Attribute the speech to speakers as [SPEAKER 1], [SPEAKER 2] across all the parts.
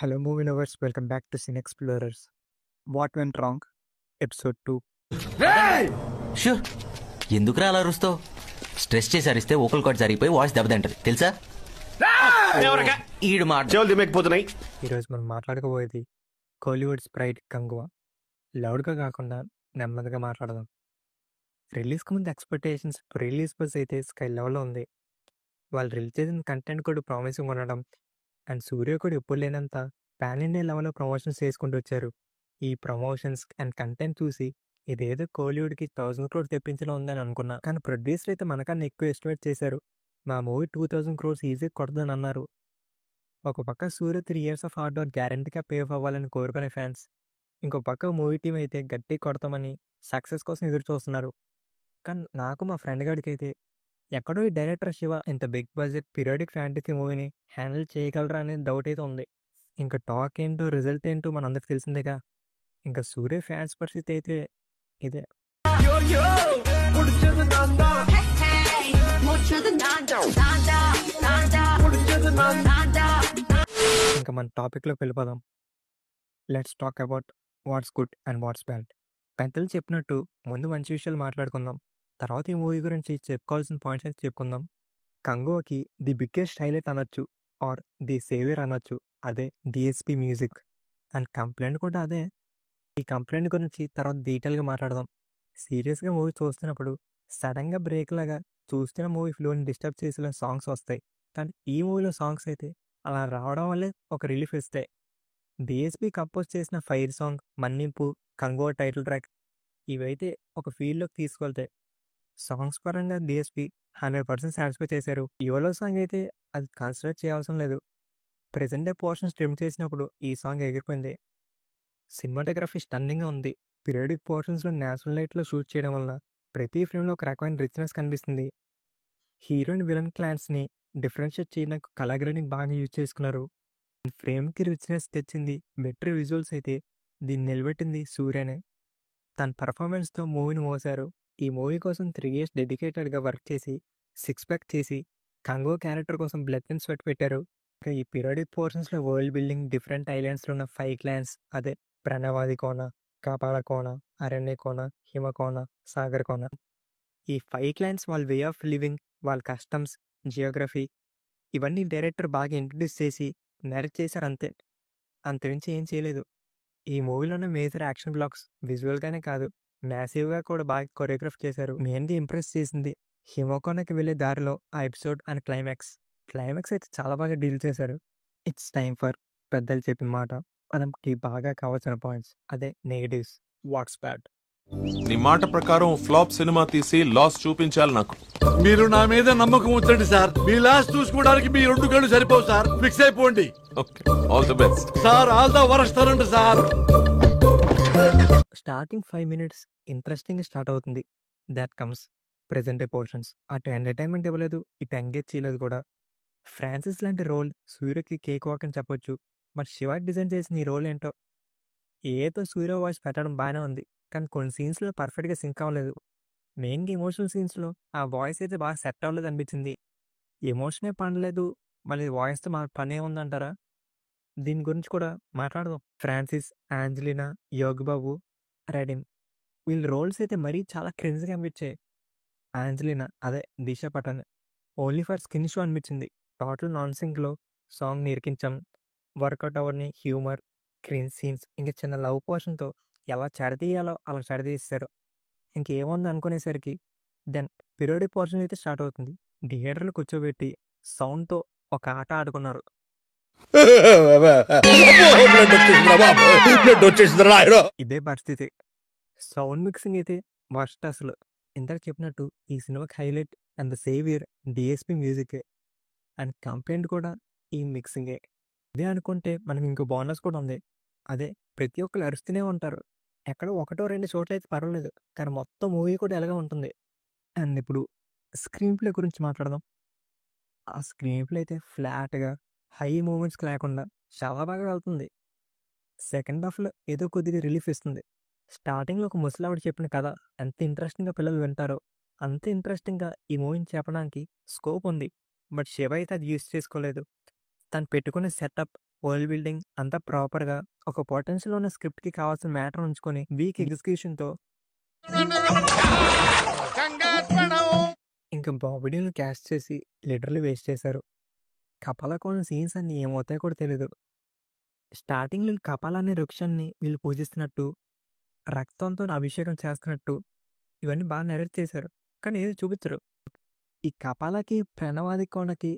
[SPEAKER 1] Hello, movie lovers. Welcome back to Cine Explorers. What went wrong? Episode 2.
[SPEAKER 2] Shoe ఎందుకురా అలా అరుస్తావు? Stress చేసి అరిస్తే vocal card జరిగిపోయి voice దెబ్బతింటది తెలుసా? ఈడు మాట
[SPEAKER 3] చెవులు దిమ్మకపోతున్నాయి.
[SPEAKER 1] ఈరోజు మనం మాట్లాడుకోబోయేది కోలీవుడ్ స్ప్రైట్ కంగువా. లౌడ్గా కాకుండా నెమ్మదిగా మాట్లాడదాం. రిలీజ్కి ముందు ఎక్స్పెక్టేషన్స్ రిలీజ్ బస్ అయితే స్కై లెవెల్లో ఉంది. వాళ్ళు రిలీజ్ చేసిన కంటెంట్ కూడా ప్రామిసింగ్ ఉండడం అండ్ సూర్య కూడా ఎప్పుడు లేనంత పాన్ ఇండియా లెవెల్లో ప్రమోషన్స్ చేసుకుంటూ వచ్చారు. ఈ ప్రమోషన్స్ అండ్ కంటెంట్ చూసి ఇదేదో కోలీవుడ్కి 1000 crores తెప్పించడం ఉందని అనుకున్నా, కానీ ప్రొడ్యూసర్ అయితే మనకన్నా ఎక్కువ ఎస్టిమేట్ చేశారు. మా మూవీ 2000 crores ఈజీ కొడదని అన్నారు. ఒక పక్క సూర్య 3 years ఆఫ్ హార్డ్ వర్క్ గ్యారంటీగా పే ఆఫ్ అవ్వాలని కోరుకునే ఫ్యాన్స్, ఇంకో పక్క మూవీ టీం అయితే గట్టి కొడతామని సక్సెస్ కోసం ఎదురు చూస్తున్నారు. కానీ నాకు మా ఫ్రెండ్ గాడికి అయితే ఎక్కడో ఈ డైరెక్టర్ శివ ఇంత బిగ్ బడ్జెట్ పీరియాడిక్ ఫ్యాంటసీ మూవీని హ్యాండిల్ చేయగలరా అనే డౌట్ అయితే ఉంది. ఇంకా టాక్ ఏంటో రిజల్ట్ ఏంటో మనందరికి తెలిసిందేగా. ఇంకా సూర్య ఫ్యాన్స్ పరిస్థితి అయితే ఇదే. ఇంకా మన టాపిక్లోకి వెళ్ళిపోదాం. Let's talk about what's good and what's bad. పెద్దలు చెప్పినట్టు ముందు మంచి విషయాలు మాట్లాడుకుందాం, తర్వాత ఈ మూవీ గురించి చెప్పుకోవాల్సిన పాయింట్స్ అయితే చెప్పుకుందాం. కంగువాకి ది బిగ్గెస్ట్ హైలైట్ అనొచ్చు ఆర్ ది సేవియర్ అనొచ్చు అదే డిఎస్పి మ్యూజిక్. అండ్ కంప్లైంట్ కూడా అదే. ఈ కంప్లైంట్ గురించి తర్వాత డీటెయిల్గా మాట్లాడదాం. సీరియస్గా మూవీ చూస్తున్నప్పుడు సడన్గా బ్రేక్ లాగా చూస్తున్న మూవీ ఫ్లోని డిస్టర్బ్ చేసేలా సాంగ్స్ వస్తాయి, కానీ ఈ మూవీలో సాంగ్స్ అయితే అలా రావడం వల్లే ఒక రిలీఫ్ ఇస్తాయి. డిఎస్పి కంపోజ్ చేసిన ఫైర్ సాంగ్, మన్నింపు, కంగువా టైటిల్ ట్రాక్ ఇవైతే ఒక ఫీల్డ్లోకి తీసుకెళ్తాయి. సాంగ్స్ పరంగా డిఎస్పి 100% సాటిస్ఫై చేశారు. యువలో సాంగ్ అయితే అది కన్సిడర్ చేయాల్సిన లేదు. ప్రెజెంట్ డే పోర్షన్ స్ట్రిమ్ చేసినప్పుడు ఈ సాంగ్ ఎగిరిపోయింది. సినిమాటోగ్రఫీ స్టన్నింగ్గా ఉంది. పీరియాడిక్ పోర్షన్స్లో నేచురల్ లైట్లో షూట్ చేయడం వల్ల ప్రతి ఫ్రేమ్లో ఒక రకమైన రిచ్నెస్ కనిపిస్తుంది. హీరోయిన్ విలన్ క్లాన్స్ని డిఫరెన్షియేట్ చేయడానికి కలర్ గ్రేడింగ్ బాగా యూజ్ చేసుకున్నారు. ఫ్రేమ్కి రిచ్నెస్ తెచ్చింది బెటర్ విజువల్స్ అయితే దీన్ని నిలబెట్టింది సూర్యనే. తన పర్ఫార్మెన్స్తో మూవీని మోసారు. ఈ మూవీ కోసం 3 years డెడికేటెడ్గా వర్క్ చేసి 6 pack చేసి కంగో క్యారెక్టర్ కోసం బ్లడ్ అండ్ స్వెట్ పెట్టారు. ఇంకా ఈ పీరియాడిక్ పోర్షన్స్లో వరల్డ్ బిల్డింగ్, డిఫరెంట్ ఐలాండ్స్లో ఉన్న 5 clans అదే ప్రణవాది కోన, కాపాల కోన, అరణ్య కోన, హిమకోన, సాగర్ కోన. ఈ 5 clans వాళ్ళ వే ఆఫ్ లివింగ్, వాళ్ళ కస్టమ్స్, జియోగ్రఫీ ఇవన్నీ డైరెక్టర్ బాగా ఇంట్రడ్యూస్ చేసి నరేట్ చేశారు అంతే. అంతమించి ఏం చేయలేదు. ఈ మూవీలోనే మేజర్ యాక్షన్ బ్లాక్స్ విజువల్గానే కాదు మ్యాసివ్గా కూడా బాగా కొరియోగ్రాఫ్ చేశారు. మెయిన్గా ఇంప్రెస్ చేసింది హిమోకోనకి వెళ్ళే దారిలో ఆ ఎపిసోడ్ అండ్ క్లైమాక్స్ అయితే చాలా బాగా డీల్ చేశారు. ఇట్స్ టైమ్ ఫర్ పెద్దలు చెప్పిన మాట మనకి బాగా కావాల్సిన పాయింట్స్ అదే నెగటివ్స్. Watts bad?
[SPEAKER 4] నీ మాట ప్రకారం ఫ్లాప్ సినిమా తీసి లాస్ చూపించాలి నాకు.
[SPEAKER 5] మీరు నా మీద నమ్మకం ఉంచండి సార్. మీ లాస్ట్ చూసుకోవడానికి మీ 2 కళ్ళు సరిపోవు సార్. ఫిక్స్ అయిపోండి
[SPEAKER 4] okay, all the best
[SPEAKER 5] sir. All the worst అనండి sir.
[SPEAKER 1] Starting 5 minutes interesting start అవుతుంది. That comes present day portions. అటు ఎంటర్టైన్మెంట్ ఇవ్వలేదు, ఇటు ఎంగేజ్ చేయలేదు కూడా. ఫ్రాన్సిస్ లాంటి రోల్ సూర్యకి కేక్ వాక్ అని చెప్పొచ్చు. మరి శివ డిజైన్ చేసిన ఈ రోల్ ఏంటో. ఏదో సూర్య వాయిస్ పెట్టడం బాగానే ఉంది, కానీ కొన్ని సీన్స్లో పర్ఫెక్ట్గా సింక్ అవ్వలేదు. మెయిన్గా ఎమోషనల్ సీన్స్లో ఆ వాయిస్ అయితే బాగా సెట్ అవ్వలేదు అనిపించింది. ఎమోషనే పడలేదు, మళ్ళీ వాయిస్తో మా పనే ఉందంటారా? దీని గురించి కూడా మాట్లాడదాం. ఫ్రాన్సిస్, ఆంజలినా, యోగ్ బాబు, రెడిన్ వీళ్ళ రోల్స్ అయితే మరీ చాలా క్రింజ్గా అనిపించాయి. ఆంజలినా అదే Disha Patani only for skin show అనిపించింది. టోటల్ నాన్ సింక్లో సాంగ్ నిరికించాం. వర్కౌట్ అవర్ని హ్యూమర్, క్రింజ్ సీన్స్, ఇంకా చిన్న లవ్ పోర్షన్తో ఎలా చెడతీయాలో అలా చెడతీస్తారు. ఇంకేముంది అనుకునేసరికి దెన్ పీరియాడిక్ పోర్షన్ అయితే స్టార్ట్ అవుతుంది. థియేటర్లో కూర్చోబెట్టి సౌండ్తో ఒక ఆట ఆడుకున్నారు. ఇదే పరిస్థితి. సౌండ్ మిక్సింగ్ అయితే వర్స్ట్ అసలు. ఇందాక చెప్పినట్టు ఈ సినిమాకి highlight and the saviour DSP మ్యూజికే. అండ్ కంప్లైంట్ కూడా ఈ మిక్సింగే. ఇదే అనుకుంటే మనకి ఇంకో బోనస్ కూడా ఉంది. అదే ప్రతి ఒక్కరు అరుస్తూనే ఉంటారు. ఎక్కడో 1-2 చోట్ల అయితే పర్వాలేదు, కానీ మొత్తం మూవీ కూడా ఎలాగే ఉంటుంది. అండ్ ఇప్పుడు స్క్రీన్ ప్లే గురించి మాట్లాడదాం. ఆ స్క్రీన్ ప్లే అయితే ఫ్లాట్గా హై మూమెంట్స్కి లేకుండా చాలా బాగా వెళ్తుంది. సెకండ్ హాఫ్లో ఏదో కొద్దిగా రిలీఫ్ ఇస్తుంది. స్టార్టింగ్లో ఒక ముసలావిడ చెప్పిన కథ ఎంత ఇంట్రెస్టింగ్గా పిల్లలు వింటారో అంత ఇంట్రెస్టింగ్గా ఈ మూవీని చెప్పడానికి స్కోప్ ఉంది. బట్ శివ అయితే అది యూస్ చేసుకోలేదు. తను పెట్టుకునే సెటప్ వరల్డ్ బిల్డింగ్ అంతా ప్రాపర్గా ఒక పొటెన్షియల్ ఉన్న స్క్రిప్ట్కి కావాల్సిన మ్యాటర్ ఉంచుకొని వీక్ ఎగ్జిక్యూషన్తో ఇంకా బాబీడీని క్యాస్ట్ చేసి లిటరల్లీ వేస్ట్ చేశారు. కపాల కోన సీన్స్ అన్ని ఏమవుతాయో కూడా తెలీదు. స్టార్టింగ్లో కపాల అనే వృక్షాన్ని వీళ్ళు పూజిస్తున్నట్టు, రక్తంతో అభిషేకం చేస్తున్నట్టు ఇవన్నీ బాగా నెరవేర్ చేశారు. కానీ ఏది చూపించరు. ఈ కపాలకి ప్రణవాది కోనకి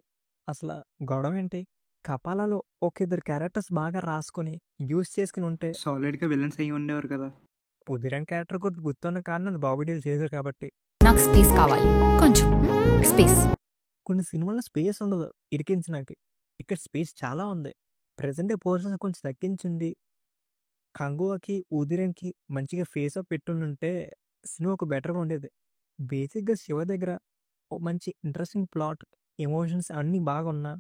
[SPEAKER 1] అసలు గొడవ ఏంటి? కపాలలో ఒక ఇద్దరు క్యారెక్టర్స్ బాగా రాసుకొని యూజ్ చేసుకుని ఉంటే
[SPEAKER 3] సాలిడ్గా విలన్స్ అయ్యి ఉండేవారు కదా.
[SPEAKER 1] ఉదిరన్ క్యారెక్టర్ కూడా గుర్తున్న కారణం అది బాబీడీలు చేశారు కాబట్టి.
[SPEAKER 6] నాకు స్పేస్ కావాలి, కొంచెం స్పేస్.
[SPEAKER 1] కొన్ని సినిమాల్లో స్పేస్ ఉండదు ఇరికించడానికి. ఇక్కడ స్పేస్ చాలా ఉంది. ప్రెసెంట్ పోర్షన్స్ కొంచెం తగ్గించింది. కంగువాకి ఉదిరన్కి మంచిగా ఫేస్ అప్ పెట్టుంటే సినిమా ఒక బెటర్గా ఉండేది. బేసిక్గా శివ దగ్గర ఓ మంచి ఇంట్రెస్టింగ్ ప్లాట్, ఎమోషన్స్ అన్నీ బాగున్నా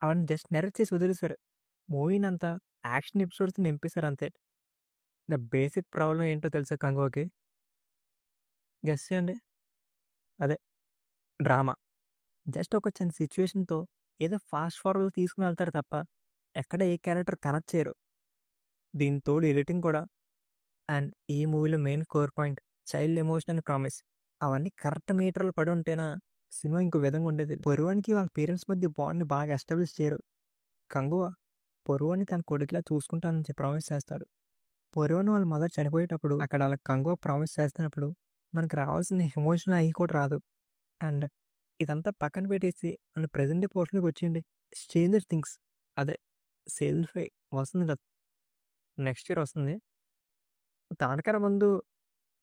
[SPEAKER 1] అవన్నీ జస్ట్ నెరెక్ట్ చేసి వదిలేశారు. మూవీని అంతా యాక్షన్ ఎపిసోడ్స్ నింపేశారు అంతే. ద బేసిక్ ప్రాబ్లం ఏంటో తెలుసా కంగువాకి? గెస్ చేయండి. అదే డ్రామా. జస్ట్ ఒక చిన్న సిచ్యువేషన్తో ఏదో ఫాస్ట్ ఫార్వర్డ్ తీసుకుని వెళ్తారు తప్ప ఎక్కడ ఏ క్యారెక్టర్ కనెక్ట్ చేయరు. దీంతో ఎడిటింగ్ కూడా. అండ్ ఈ మూవీలో main core point child emotion and promise. అవన్నీ కరెక్ట్ మీటర్లు పడి ఉంటేనా సినిమా ఇంకో విధంగా ఉండేది. పొరువానికి వాళ్ళ పేరెంట్స్ మధ్య బాండ్ని బాగా ఎస్టాబ్లిష్ చేయరు. కంగువ పొరువాన్ని తన కొడుకులా చూసుకుంటానని ప్రామిస్ చేస్తాడు. పొరువాన్ని వాళ్ళ మదర్ చనిపోయేటప్పుడు అక్కడ వాళ్ళ కంగువ ప్రామిస్ చేస్తున్నప్పుడు మనకు రావాల్సిన ఎమోషన్ అయ్యి కూడా రాదు. అండ్ ఇదంతా పక్కన పెట్టేసి మన ప్రజెంట్ పోర్షన్కి వచ్చింది. స్ట్రేంజర్ థింగ్స్ అదే సేల్ఫై వస్తుంది కదా, నెక్స్ట్ ఇయర్ వస్తుంది. దానికన్నా ముందు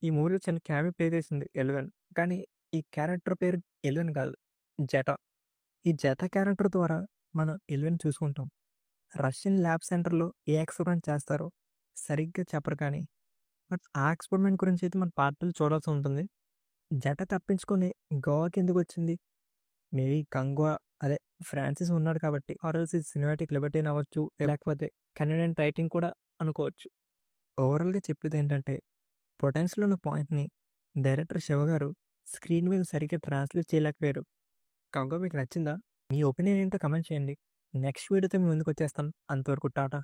[SPEAKER 1] ఈ మూవీలో చిన్న క్యామియో ప్లే చేసింది ఎలివెన్. కానీ ఈ క్యారెక్టర్ పేరు ఎలివెన్ కాదు, జెటా. ఈ జెటా క్యారెక్టర్ ద్వారా మనం ఎలివెన్ చూసుకుంటాం. రష్యన్ ల్యాబ్ సెంటర్లో ఏ ఎక్స్పెరిమెంట్ చేస్తారో సరిగ్గా చెప్పరు. కానీ బట్ ఆ ఎక్స్పెరిమెంట్ గురించి అయితే మన పార్టీలు చూడాల్సి ఉంటుంది. జెటా తప్పించుకొని గోవాకి ఎందుకు వచ్చింది? మేబీ కంగువా అదే ఫ్రాన్సిస్ ఉన్నాడు కాబట్టి, ఆర్ఎల్స్ సినిమాటిక్ లిబర్టీని అవ్వచ్చు, లేకపోతే కెనడియన్ రైటింగ్ కూడా అనుకోవచ్చు. ఓవరాల్గా చెప్పేది ఏంటంటే పొటెన్షియల్ ఉన్న పాయింట్ని డైరెక్టర్ శివ గారు స్క్రీన్ మీద సరిగ్గా ట్రాన్స్లేట్ చేయలేకపోయారు. కంగువా మీకు నచ్చిందా? మీ ఒపీనియన్ ఏంటో కమెంట్ చేయండి. నెక్స్ట్ వీడియోతో మీ ముందుకు వచ్చేస్తాను. అంతవరకు టాటా.